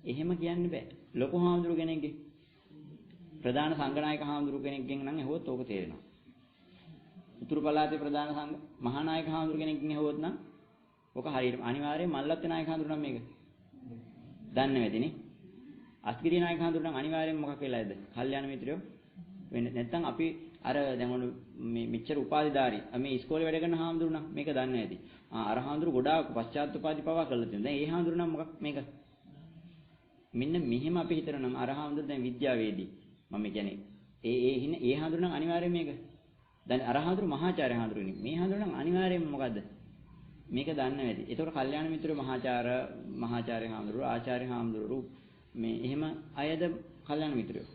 එහෙම කියන්න බෑ. ලොකු හාමුදුරු කෙනෙක්ගේ ප්‍රධාන සංඝනායක හාමුදුරු කෙනෙක්ගෙන් නම් ඇහුවොත් ඕක තේරෙනවා. උතුරු පළාතේ ප්‍රධාන සංඝ මහානායක හාමුදුරු කෙනෙක්ගෙන් ඇහුවොත් නම් ඕක හරියට අනිවාර්යයෙන් මල්ලත් නායක හාමුදුරු නම් මේක දන්නේ නැතිනේ. අස්ගිරිය නායක හාමුදුරු නම් අනිවාර්යයෙන් මොකක් වෙලාද? කල්යාණ මිත්‍රයෝ වෙන්නේ. නැත්නම් අපි අර දැන් ඔන්න මේ මෙච්චර උපාධිධාරී මේ ඉස්කෝලේ වැඩ කරන හාමුදුරු නම් මේක දන්නේ නැති. අර හාමුදුරු ගොඩාක් පශ්චාත් උපාධි පවා කරලා තියෙනවා. දැන් ඒ හාමුදුරු නම් මොකක් මේක? මෙන්න මෙහෙම අපි හිතනවා නම් අර හාමුදුරු දැන් විද්‍යාවේදී මම කියන්නේ ඒ හාමුදුරු නම් අනිවාර්යයෙන් මේක. දැන් අර හාමුදුරු මහාචාර්ය හාමුදුරුනේ. මේ හාමුදුරු නම් අනිවාර්යයෙන් මොකද්ද? මේක දන්නේ නැති. ඒතකොට කල්යාණ මිත්‍රයෝ මහාචාර්ය හාමුදුරු ආචාර්ය හාමුදුරු මේ එහෙම අයද කල්යාණ මිත්‍රයෝ.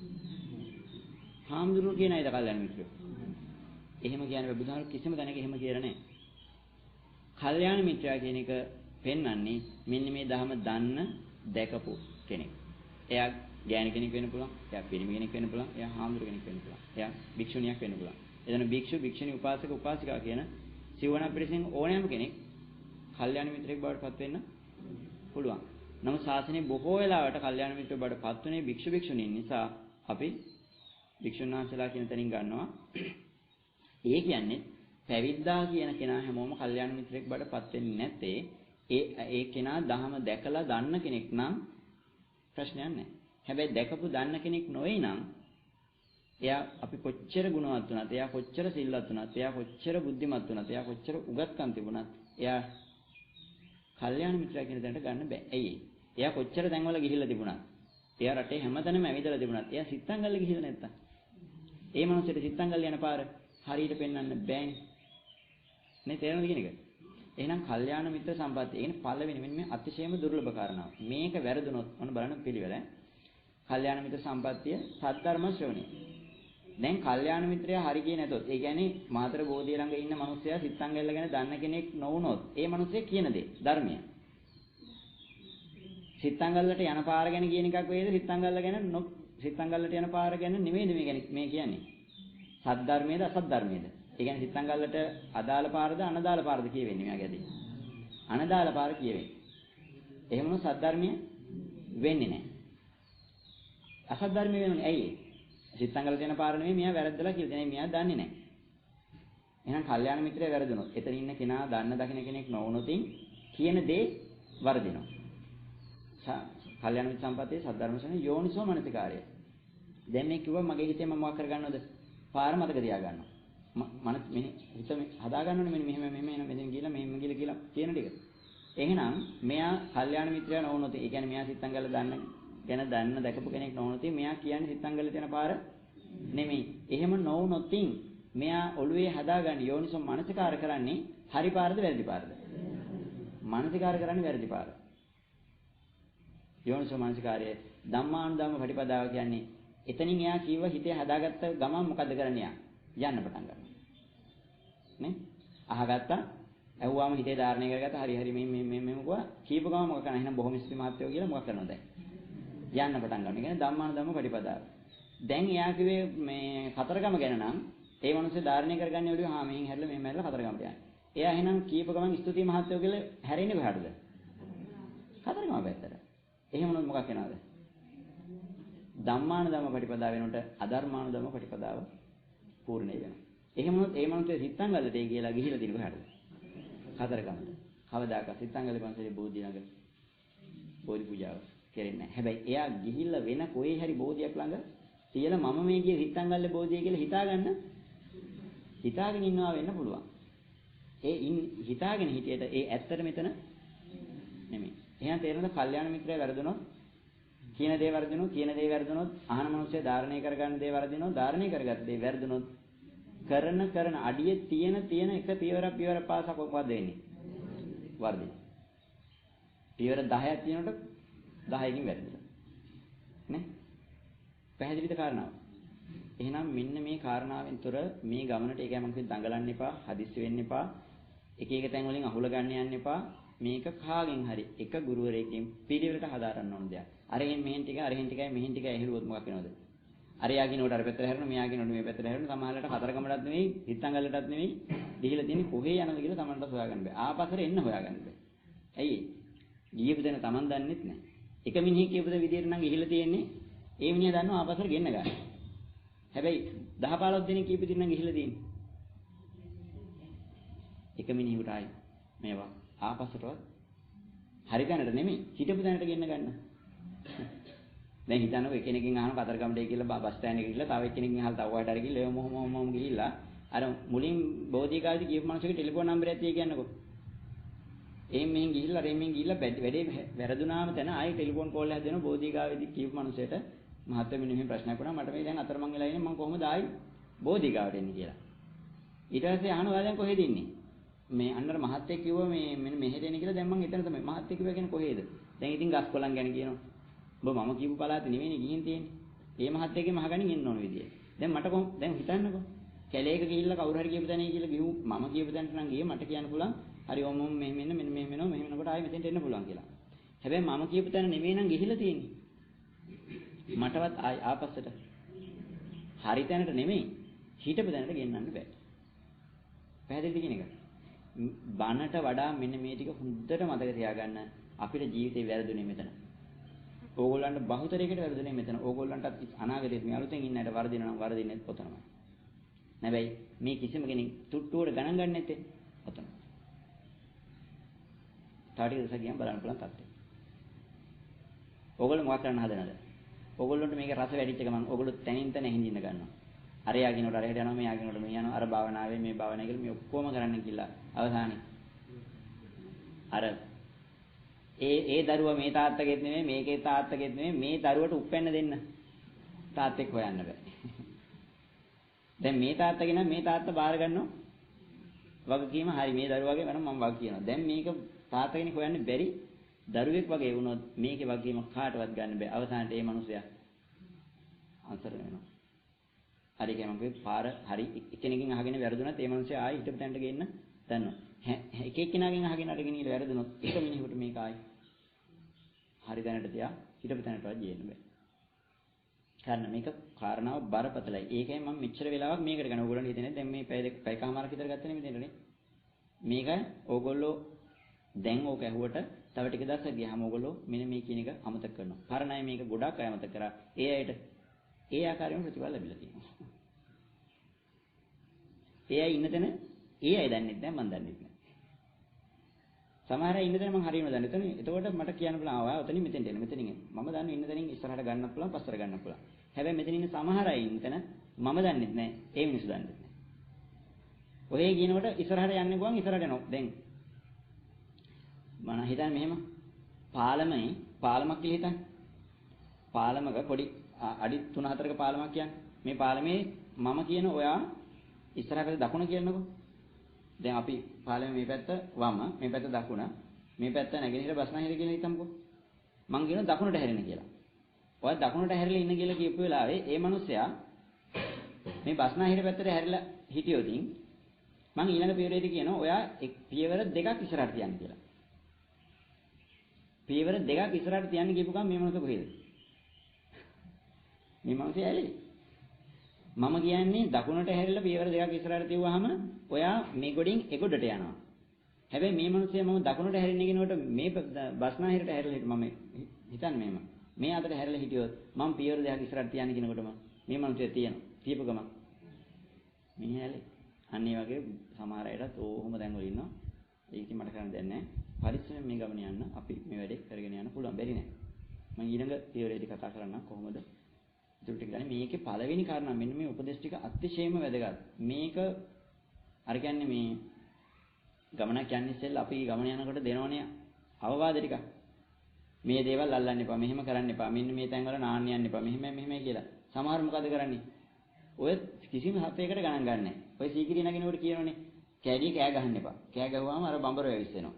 හාමුදුරු කියන අයද කල්යාණ මිත්‍රයෝ. එහෙම කියන්නේ බුදුහාමුදුරු කිසිම තැනක එහෙම කියලා නැහැ. කල්යාණ මිත්‍රයා කියන එක පෙන්වන්නේ මෙන්න මේ ධර්ම දන්න දැකපු කෙනෙක්. එයා ඥාන කෙනෙක් වෙන්න පුළුවන්, එයා පිරිමි කෙනෙක් වෙන්න පුළුවන්, එයා හාමුදුරු කෙනෙක් වෙන්න පුළුවන්, එයා භික්ෂුණියක් වෙන්න පුළුවන්. එතන භික්ෂු, භික්ෂුණී, උපාසක, උපාසිකා කියන සිවණ පිරිසෙන් ඕනෑම කෙනෙක් කල්යාණ මිත්‍රයෙක් බවට පත් වෙන්න පුළුවන්. නමුත් ශාසනයේ බොහෝ වෙලාවට කල්යාණ මිත්‍රයෙක් බවට පත් වුණේ භික්ෂු භික්ෂුණීන් නිසා අපි භික්ෂුන් වහන්සේලා කියන තැනින් ගන්නවා. ඒ කියන්නේ පැවිද්දා කියන කෙනා හැමෝම කල්යාණ මිත්‍රයෙක් බවට පත් වෙන්නේ නැත්තේ ඒ කෙනා දහම දැකලා දන්න කෙනෙක් නම් ප්‍රශ්නයක් නැහැ. හැබැයි දැකපු දන්න කෙනෙක් නොවේ නම් එයා අපි කොච්චර ගුණවත් වුණත්, එයා කොච්චර සිල්වත් වුණත්, එයා කොච්චර බුද්ධිමත් වුණත්, එයා කොච්චර උගත්කම් තිබුණත් එයා කල්යාණ මිත්‍රයා කියන තැනට ගන්න බෑ. ඇයි ඒ? එයා කොච්චර තැන්වල ගිහිල්ලා තිබුණත්, එයා රටේ හැමතැනම ඇවිදලා තිබුණත්, එයා සිත්තංගල්ල ගිහිල්ලා නැත්තම් ඒ මනුස්සයට සිත්තංගල්ල යන පාර හරියට පෙන්වන්න බෑනේ. නේ තේරෙනවද කියන එක? එහෙනම් කල්යාණ මිත්‍ර සම්පත්තිය. ඒ කියන්නේ පළවෙනි මෙන්න මේ අතිශයම දුර්ලභ කාරණාව. මේක වැරදුනොත් මොන බලන්න පිළිවෙල. කල්යාණ මිත්‍ර සම්පත්තිය සද්ධර්ම ශ්‍රවණය. දැන් කල්යාණ මිත්‍රයා හරි කියේ නැතොත්, ඒ කියන්නේ මාතර බෝධිය ළඟ ඉන්න මිනිස්සයා සිත්තංගල්ල ගැන දන්න කෙනෙක් නොවුනොත්, ඒ මිනිස්සේ කියන දේ ධර්මය. සිත්තංගල්ලට යන පාර ගැන කියන එකක් වේද? සිත්තංගල්ලට යන පාර ගැන නෙමෙයිද මේ කියන්නේ? සද්ධර්මයේද අසද්ධර්මයේද? ඒ කියන්නේ සිත්තංගල්ලට අදාළ පාරද අනදාළ පාරද කියවෙන්නේ මෙයාගේදී. අනදාළ පාර කියවෙන්නේ. එහෙම වුණොත් සද්ධර්මය වෙන්නේ නැහැ. අසද්ධර්මය වෙන්නේ ඇයි? සිත්තංගල්ලට යන පාර නෙමෙයි මෙයා වැරද්දලා කියලා දෙන්නේ. මෙයා දන්නේ නැහැ. එහෙනම් කල්යාණ මිත්‍රය වැරදුනොත්, එතන ඉන්න කෙනා දන්න දකින්න කෙනෙක් නොවුනොතින් කියන දේ වර්ධිනවා. කල්යාණ මිත්‍ර සම්පත්තියේ සද්ධර්මසනේ යෝනිසෝ මනසිකාරය. දැන් මේ කිව්වා මගේ හිතේ මම මොකක් කරගන්නවද? පාර මතක තියාගන්නවා. මන මේ හිත හදා ගන්නෝනේ මෙන්න මෙහෙම එන මෙතෙන් ගිහලා මෙහෙම ගිහලා කියලා කියන ටික. එහෙනම් මෙයා කල්යාණ මිත්‍රයා නොවුනොත් ඒ කියන්නේ මෙයා සිතංගල දන්න දැකපු කෙනෙක් නොවුනොත් මෙයා කියන්නේ සිතංගල තියෙන පාර නෙමෙයි. එහෙම නොවුනොත් මෙයා ඔළුවේ හදාගන්න යෝනිසෝ මනසිකාර කරන්නේ හරි පාරද වැරදි පාරද? මනසිකාර කරන්නේ වැරදි පාර. යෝනිසෝ මනසිකාරයේ ධම්මානුධම්ම පටිපදාව කියන්නේ එතනින් එයා කීව හිතේ හදාගත්ත ගමන් මොකද කරන්නේ යන්න පටන් ගන්නවා. නේ? අහගත්තා, ඇහුවාම හිතේ ධාරණය කරගත්තා, හරි මේ මොකවා කීප ගමන් මොකක් කරනවා? එහෙනම් බොහොම ස්තුති මහත්යෝ කියලා මොකක් කරනවද දැන්? යන්න පටන් ගන්නවා. ඒ කියන්නේ ධම්මානුධම්ම පටිපදාව. දැන් එයා කිව්වේ මේ කතරගම ගැන නම් ඒ මිනිස්සේ ධාරණය කරගන්නේ ඔළුවේ මෙහෙන් හැරිලා මෙහෙම හැරිලා කතරගමට යන්නේ. එයා එහෙනම් කීප ගමන් ස්තුති මහත්යෝ කියලා හැරෙන්නේ කොහටද? කතරගම පැත්තට. එහෙම වුණොත් මොකක් වෙනවද? ධම්මානුධම්ම පටිපදාව වෙනකොට අධර්මානුධම්ම පටිපදාව පූර්ණ වෙනවා. එහෙම වුණොත් ඒ මනුස්සයා සිත්තංගලට ඒ කියලා ගිහිලා තියෙන කොහටද? කතරගමට. කවදාකවත් සිත්තංගලේ පන්සලේ බෝධි ළඟ බෝධි පූජාව කෙරෙන්නේ නැහැ. හැබැයි එයා ගිහිල්ලා වෙන කොහේ හරි බෝධියක් ළඟ තියලා මම මේ ගියේ සිත්තංගලේ බෝධිය කියලා හිතාගෙන ඉන්නවා වෙන්න පුළුවන්. හිතාගෙන හිටියට ඒ ඇත්තට මෙතන නෙමෙයි. එහෙනම් තේරෙනවද කල්යාණ මිත්‍රය වැරදුනොත් කියන දේ වැරදුනොත් අහන මිනිස්සේ ධාරණය කරගන්න දේ වැරදිනොත් ධාරණය කරගත්ත දේ වැරදුනොත් කරන අඩියේ තියෙන එක පියවර පාසක් මොකද වෙන්නේ? වර්ධින. පියවර 10ක් තියෙනකොට 10කින් වැරදිලා. නේ? පැහැදිලිද කාරණාව? එහෙනම් මෙන්න මේ කාරණාවෙන් තොර මේ ගමනට ඒකයි මම කියන්නේ දඟලන්න එපා, හදිස්සි වෙන්න එපා. එක තැන් වලින් අහුල ගන්න යන්න එපා. මේක කාගෙන් හරි එක ගුරුවරයෙක්ගෙන් පිළිවෙලට හදාරන්න ඕන දෙයක්. අරගෙන මෙහෙන් ටිකයි ඇහිලුවොත් මොකක් වෙනවද? අරයා කිනෝට අර පැත්තට හැරෙනවා, මෙයා කිනෝට මේ පැත්තට හැරෙනවා. සමහරවිට කතරගමටත් නෙවෙයි, හිටංගලටත් නෙවෙයි, ගිහිලා තියෙන්නේ කොහේ යනවද කියලා Tamanට හොයාගන්න බෑ. ආපස්සට එන්න හොයාගන්න බෑ. ඇයි? ගියපු දෙන Taman දන්නෙත් නෑ. එක මිනිහෙක් කියපු විදිහට නම් ගිහිලා තියෙන්නේ, ඒ මිනිහා දන්නවා ආපස්සට ගෙන්න ගන්න. හැබැයි 10-15 දෙනෙක් කියපු විදිහට නම් ගිහිලා තියෙන්නේ. එක මිනිහෙකුට ආයි මේවා ආපස්සටවත් හරි තැනට නෙමෙයි හිටපු තැනට ගෙන්න ගන්න. දැන් හිතන්නකො එකිනෙකින් අහන කතරගමඩේ කියලා බස් ස්ටෑන්ඩ් එකේ ගිහලා තව එක්කෙනෙක්ගෙන් අහලා තව වහට හරි ගිහලා ඒ මොහොම ගිහිල්ලා අර මුලින් බෝධිකාවේදී කියපු මනුස්සයෙක් ටෙලිෆෝන් නම්බරයක් තිය කියන්නකො. මෙහෙන් ගිහිල්ලා වැඩේ වැරදුනාම තැන ආයෙ ටෙලිෆෝන් කෝල් එකක් දෙනවා බෝධිකාවේදී කියපු මනුස්සයට මහත්මයා මෙන්න මෙහෙම ප්‍රශ්නයක් වුණා මට මේ දැන් අතරමං වෙලා ඉන්නේ මම කොහොමද ආයි බෝධිකාවට එන්නේ කියලා. ඊට පස්සේ අහනවා දැන් කොහෙද ඉන්නේ? මේ අන්නර මහත්යෙක් කිව්වා මේ මෙන්න මෙහෙට එන්නේ කියලා දැන් මම එතන තමයි. මහත්යෙක් කිව්වා කියන්නේ කොහෙද? දැන් ඉතින් ගස්කොලන් ගැන කියනවා. ඔබ මම කියපු පළාතේ නෙවෙයිනේ ගිහින් තියෙන්නේ. ඒ මහත්යෙක්ගේ මහගණින් එන්න ඕන විදිය. දැන් මට කොහොම දැන් හිතන්නකෝ. කැලේක ගිහිල්ලා කවුරු හරි කියපු තැනේ කියලා ගිහුම් මම කියපු තැනට නම් ගියේ මට කියන්න පුළුවන්. හරි ඔම් මෙහෙම එන්න මෙන්න මෙහෙම එනවා මෙහෙම එනකොට ආයෙ මෙතෙන්ට එන්න පුළුවන් කියලා. හැබැයි මම කියපු තැන නෙවෙයි නම් ගිහිල්ලා තියෙන්නේ. මටවත් ආයෙ ආපස්සට හරි තැනට නෙමෙයි හිටපු තැනට ගෙන්නන්න බෑ. පැහැදිලිද කියන එක? බනට වඩා මෙන්න මේ ටික හොඳට මතක තියාගන්න අපිට ජීවිතේ වැරදුනේ මෙතන. ඕගොල්ලන්ට බහුතරයකට වැරදුනේ මෙතන. ඕගොල්ලන්ට අනාගතයේ මේ අලුතෙන් ඉන්න අයට වර්ධිනවා නම් වර්ධින්නේ ඔතනමයි. හැබැයි මේ කිසිම කෙනෙක් තුට්ටුවට ගණන් ගන්න නැත්තේ ඔතන. තාටික දස ගියම් බලන්න පුළුවන් තත්ත්වය. ඕගොල්ලෝ මොකක් කරන්න හදනවද? ඕගොල්ලන්ට මේක රස වැඩිච්ච ගමන් ඕගොල්ලෝ තනින් තන හින්දින්න ගන්නවා. අර යාගිනොට අරහෙට යනවා මේ යාගිනොට මේ යනවා අර භාවනාවේ මේ භාවනාව කියලා මේ ඔක්කොම කරන්න කියලා අවසානයේ අර ඒ දරුවා මේ තාත්තගෙත් නෙමෙයි මේකේ තාත්තගෙත් නෙමෙයි මේ දරුවට උප්පැන්න දෙන්න තාත්තෙක් හොයන්න බෑ. දැන් මේ තාත්තගේ නම් මේ තාත්තා බාර ගන්නවා වගකීම හරි මේ දරුවාගේ මම වග කියනවා. දැන් මේක තාත්තගෙන් හොයන්න බැරි දරුවෙක් වගේ වුණොත් මේකේ වගකීම කාටවත් ගන්න බෑ. අවසානයේ මේ මිනිසයා අන්තර වෙනවා. හරි කියනකොට පාර හරි එක්කෙනකින් අහගෙන වැරදුනත් ඒ මිනිස්සයා ආයි හිටපු තැනට ගේන්න දන්නවා. එක එක්කෙනාගෙන් අහගෙන අරගෙන ඉල වැරදුනොත් එක මිනිහෙකුට මේක ආයි හරි තැනට තියා හිටපු තැනටවත් ගේන්න බෑ. കാരണം මේක කාරණාව බරපතලයි. ඒකයි මම මෙච්චර වෙලාවක් මේකට ගන්න ඕගොල්ලන් හිතන්නේ දැන් මේ පැයකමාරක් විතර ගත්තනේ මෙතනනේ. මේක ඕගොල්ලෝ දැන් ඕක ඇහුවට තව ටික දවසක් ගියාම ඕගොල්ලෝ මෙන්න මේ කියන එක අමතක කරනවා. පරණයි මේක ගොඩක් අය අමතක කරා. ඒ අයට ඒ ආකාරයෙන් ප්‍රතිඵල ලැබිලා තියෙනවා. ඒ අය ඉන්න තැන ඒ අය දන්නේ නැහැ මම දන්නේ නැහැ. සමහර අය ඉන්න තැන මම හරියම දන්නේ. එතකොට මට කියන්න පුළුවන් ආවා ඔතනින් මෙතෙන්ට එන්න. මෙතනින් එන්න. මම දන්නේ ඉන්න තැනින් ඉස්සරහට ගන්නත් පුළුවන් පස්සට ගන්නත් පුළුවන්. හැබැයි මෙතන ඉන්න සමහර අය ඉන්න තැන මම දන්නෙත් නැහැ. ඒ මිනිස්සු දන්නෙත් නැහැ. ඔහේ කියනකොට ඉස්සරහට යන්න ගුවන් ඉස්සරහට යනවා. දැන් මම හිතන්නේ මෙහෙම පාලමක් කියලා හිතන්න. පාලමක පොඩි අඩි 3-4ක පාලමක් කියන්නේ. මේ පාලමේ මම කියන ඔයා ඉස්සරහට දකුණ කියනකො. දැන් අපි පාලමේ මේ පැත්ත වම, මේ පැත්ත දකුණ, මේ පැත්ත නැගෙනහිර බස්නාහිර කියලා හිතමුකෝ. මං කියන දකුණට හැරෙන්න කියලා. ඔය දකුණට හැරිලා ඉන්න කියලා කියපු වෙලාවේ ඒ මිනිස්සයා මේ බස්නාහිර පැත්තට හැරිලා හිටියොතින් මං ඊළඟ පියවරේදී කියනවා ඔයා පියවර දෙකක් ඉස්සරහට තියන්න කියලා. පියවර දෙකක් ඉස්සරහට තියන්න කියපු ගමන් මේ මිනිස්සු කොහෙද? මේ මිනිස්සු ඇලේ. මම කියන්නේ දකුණට හැරිලා පියවර දෙකක් ඉස්සරහට තියුවාම ඔයා මේ ගොඩින් එගොඩට යනවා. හැබැයි මේ මිනිස්සයා මම දකුණට හැරෙන්න කියනකොට මේ බස්නාහිරට හැරිලා හිට මම හිතන්නේ මේම. මේ අතට හැරිලා හිටියොත් මම පියවර දෙකක් ඉස්සරහට තියන්න කියනකොටම මේ මිනිස්සයා තියනවා. තියපු ගමන් මිනිහ ඇලේ. අන්න ඒ වගේ සමහර අයටත් ඕහොම දැන් වල ඉන්නවා. ඒක ඉතින් මට කරන්න දෙයක් නැහැ. පරිස්සමෙන් මේ ගමන යන්න අපි මේ වැඩේ කරගෙන යන්න පුළුවන් බැරි නෑ. මම ඊළඟ පියවරේදී කතා කරන්නම් කොහොමද ඉතුරු ටික ගන්නේ. මේකේ පළවෙනි කාරණා මෙන්න මේ උපදේශ ටික අතිශයම වැදගත්. මේක අර කියන්නේ මේ ගමනක් යන්නේ ඉස්සෙල්ලා අපි ගමන යනකොට දෙනවනේ අවවාද ටික. මේ දේවල් අල්ලන්න එපා, මෙහෙම කරන්න එපා, මෙන්න මේ තැන්වල නාන්න යන්න එපා, මෙහෙමයි කියලා. සමහර මොකද කරන්නේ? ඔය කිසිම හතේකට ගණන් ගන්න නැහැ. ඔය සීකිරිය නගිනකොට කියනෝනේ කෑඩිය කෑ ගහන්න එපා. කෑ ගහුවාම අර බඹරෝ ඇවිස්සෙනවා.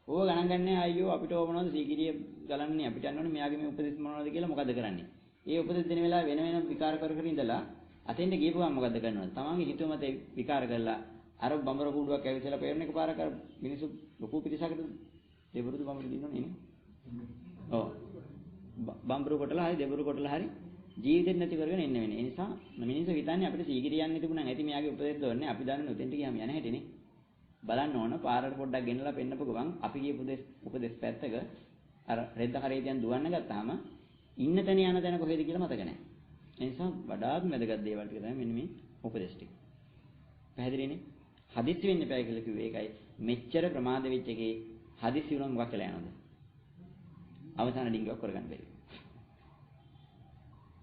ඕව ගණන් ගන්නෑ අයියෝ අපිට ඕව මොනවද සීකිරිය ගලන්නේ අපිට යන්න ඕනේ මෙයාගේ මේ උපදෙස් මොනවද කියලා මොකද කරන්නේ? ඒ උපදෙස් දෙන වෙලාව වෙන විකාර කර කර ඉඳලා අතෙන්ට ගියපුවම මොකද කරනවද? තමන්ගේ හිතුව මත විකාර කරලා අර බඹර කූඩුවක් ඇවිස්සලා පෙරණ එකපාරක් අර මිනිස්සු ලොකු පිටිසකට දෙබරුදු බඹරු දිනනෝනේ නේ. ඔව්. බඹරු කොටලා හරි දෙබරු කොටලා හරි ජීවිතෙත් නැති කරගෙන ඉන්න වෙන්නේ. ඒ නිසා මිනිස්සු හිතන්නේ අපිට සීගිරිය යන්න තිබුණා ඇති මෙයාගේ උපදෙස් දෙන්නේ අපි දන්නේ උතෙන්ට ගියාම යන හැටිනේ. බලන්න ඕන පාරට පොඩ්ඩක් ගෙනලා පෙන්නපු ගමන් අපි ගිය උපදෙස් පැත්තක අර රෙද්ද කරේ තියන් දුවන්න ගත්තාම ඉන්න තැන යන තැන කොහෙද කියලා මතක නැහැ. ඒ නිසා වඩාත් වැදගත් දේවල් ටික තමයි මෙන්න මේ උපදෙස් ටික. පැහැදිලිනේ? හදිස්සි වෙන්න එපා කියලා කිව්වේ ඒකයි. මෙච්චර ප්‍රමාද වෙච්ච එකේ හදිස්සි වුණොත් මොකක් කියලා යනවද? අවසාන ඩිංගියක් කරගන්න බැරි.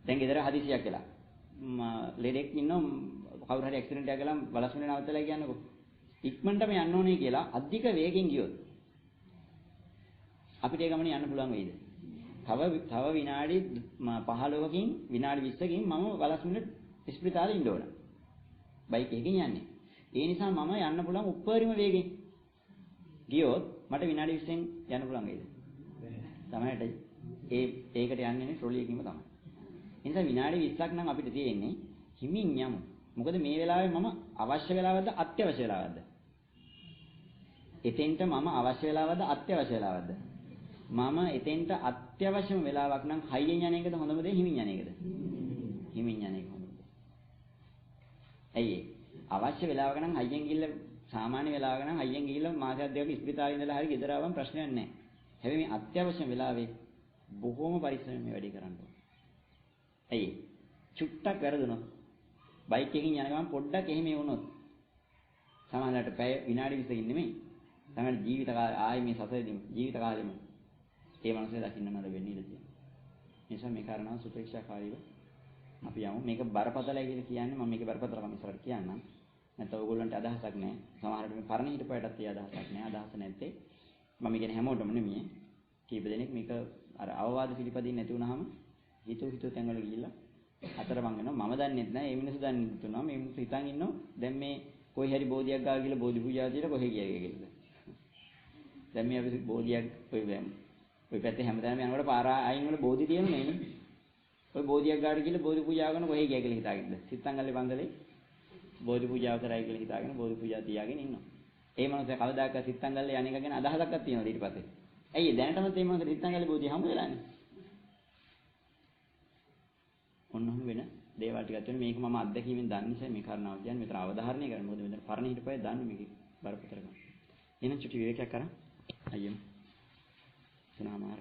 දැන් ගෙදර හදිසියක් කියලා. ලෙඩෙක් ඉන්නවා කවුරු හරි ඇක්සිඩන්ට් එකක් ගලම් බලස්මිනේ නවත්තලා කියන්නකෝ. ඉක්මනටම යන්න ඕනේ කියලා අධික වේගෙන් ගියොත් අපිට ඒ ගමන යන්න පුළුවන් වෙයිද? තව විනාඩි 15කින් විනාඩි 20කින් මම බලස්මිනේ ස්පිරිතාලේ ඉන්න ඕන. බයික් එකකින් යන්නේ. ඒ නිසා මම යන්න පුළුවන් උප්පරිම වේගෙන්. ගියොත් මට විනාඩි 20න් යන්න පුළුවන් වෙයිද? තමයි. ඒකට යන්නේ ට්‍රොලි එකකින්ම තමයි. ඒ නිසා විනාඩි 20ක් නම් අපිට තියෙන්නේ හිමින් යමු. මොකද මේ වෙලාවේ මම අවශ්‍ය වෙලාවද අත්‍යවශ්‍ය වෙලාවද? එතෙන්ට මම අවශ්‍ය වෙලාවද අත්‍යවශ්‍ය වෙලාවද? මම එතෙන්ට අත්‍යවශ්‍යම වෙලාවක් නම් හයියෙන් යන එකද හොඳම දේ හිමින් යන එකද? හිමින් යන එක හොඳම දේ. ඇයි අවශ්‍ය වෙලාවක නම් හයියෙන් ගිහිල්ලා සාමාන්‍ය වෙලාවක නම් හයියෙන් ගිහිල්ලා මාසයක් දෙකක් ඉස්පිතාලේ ඉඳලා හරි ගෙදර ආවම ප්‍රශ්නයක් නැහැ. හැබැයි මේ අත්‍යවශ්‍ය වෙලාවේ බොහොම පරිස්සමෙන් මේ වැඩේ කරන්න ඕනේ. ඇයි චුට්ටක් වැරදුනොත් බයික් එකකින් යන ගමන් පොඩ්ඩක් එහෙම වුණොත් සමහරවිට පැය විනාඩි 20කින් නෙමෙයි තමයි ජීවිත කාලය ආයේ මේ සසරේදී ජීවිත කාලෙම ඒ මනසේ දකින්න නඩ වෙන්නේ ඉඳී. නිසා මේ කාරණාව සුපේක්ෂාකාරීව අපි යමු. මේක බරපතලයි කියලා කියන්නේ මම මේක බරපතලකම ඉස්සරහට කියන්නම්. නැත්නම් ඕගොල්ලන්ට අදහසක් නැහැ. සමහරවිට මේ පරණ හිටපයටත් ඒ අදහසක් නැහැ. අදහස නැත්තේ මම කියන්නේ හැමෝටම නෙමෙයි. කීප දෙනෙක් මේක අර අවවාද පිළිපදින්න නැති වුනහම හිතුව තැන් වල ගිහිල්ලා අතරමං වෙනවා. මම දන්නෙත් නැහැ. මේ මිනිස්සු දන්නේ නැතුනවා. මේ මිනිස්සු හිතන් ඉන්නවා. දැන් මේ කොයි හරි බෝධියක් ගාව කියලා බෝධි පූජාව දීලා කොහෙ ගියා කියලා. දැන් මේ අපි බෝධියක් ඔය පැත්තේ හැමදාම යනකොට පාර අයින් වල බෝධි තියෙනවා නේ. ඔය බෝධියක් ගාවට කියලා බෝධි පූජාව කරන කොහෙ ගියා කියලා හිතාගෙනද. සිත්තංගල්ලේ පන්සලේ බෝධි පූජාව කරයි කියලා හිතාගෙන බෝධි පූජා තියාගෙන ඉන්නවා. ඒ මනුස්සයා කවදාකවත් සිත්තංගල්ලේ යන්නේක ගැන අදහසක්වත් තියනවද ඊට පස්සේ? ඇයි දැනටමත් මේ මනුස්සයා සිත්තංගල්ලේ බෝධිය හමු වෙලානේ. ඔන්නම වෙන දේවල් ටිකක් තියෙනවා. මේක මම අත්දැකීමෙන් දන්න නිසා මේ කාරණාව කියන්නේ මෙතන අවධාරණය කරන්න. මොකද මෙතන පරණ හිටපය දන්නේ මේක බරපතලකම. එහෙනම් චුටි විවේකයක් කරා. අයියෝ. සනාමාර